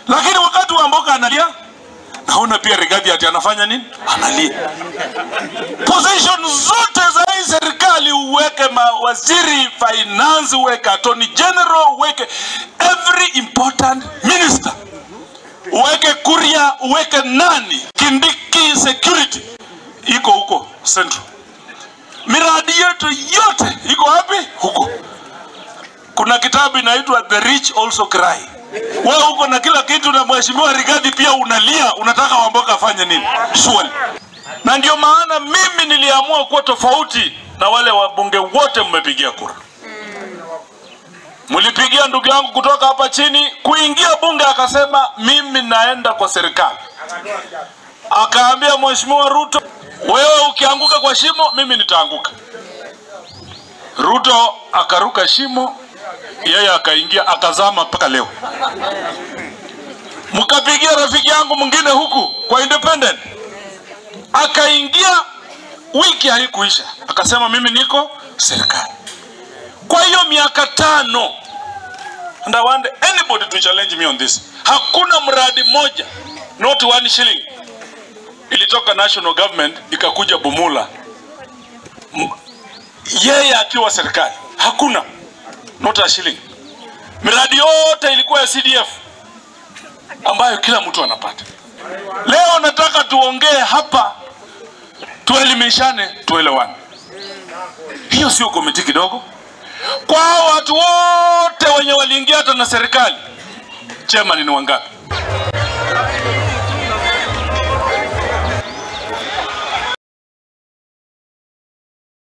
Lakini wakati wa mboka analia, naona pia Rigathi ati anafanya nini? Analia. Position zote za hii serikali uweke mawaziri, finance, uweke attorney general, uweke every important minister, uweke Kuria, uweke nani, Kindiki security, iko huko Central. Miradi yetu yote iko wapi? Huko. Kuna kitabu inaitwa The Rich Also Cry. Wewe huko na kila kitu na mheshimiwa Rigathi pia unalia, unataka Wamboka afanye nini? Swali. Na ndio maana mimi niliamua kuwa tofauti na wale wabunge wote mmepigia kura. Mlipigia ndugu yangu kutoka hapa chini kuingia bunge akasema mimi naenda kwa serikali. Akaambia mheshimiwa Ruto, wewe ukianguka kwa shimo mimi nitaanguka. Ruto akaruka shimo, yeye akaingia akazama mpaka leo. Mkapigia rafiki yangu mwingine huku kwa independent, akaingia, wiki haikuisha akasema mimi niko serikali. Kwa hiyo miaka 5, and I want anybody to challenge me on this, hakuna mradi moja, not 1 shilling ilitoka national government ikakuja Bumula yeye akiwa serikali. Hakuna, not a shilling. Miradi yote ilikuwa ya CDF ambayo kila mtu anapata. Leo nataka tuongee hapa, tuelimishane, tuelewane. Hiyo sio komiti kidogo. Kwa watu wote wenye waliingia hata na serikali, chairman ni wangapi?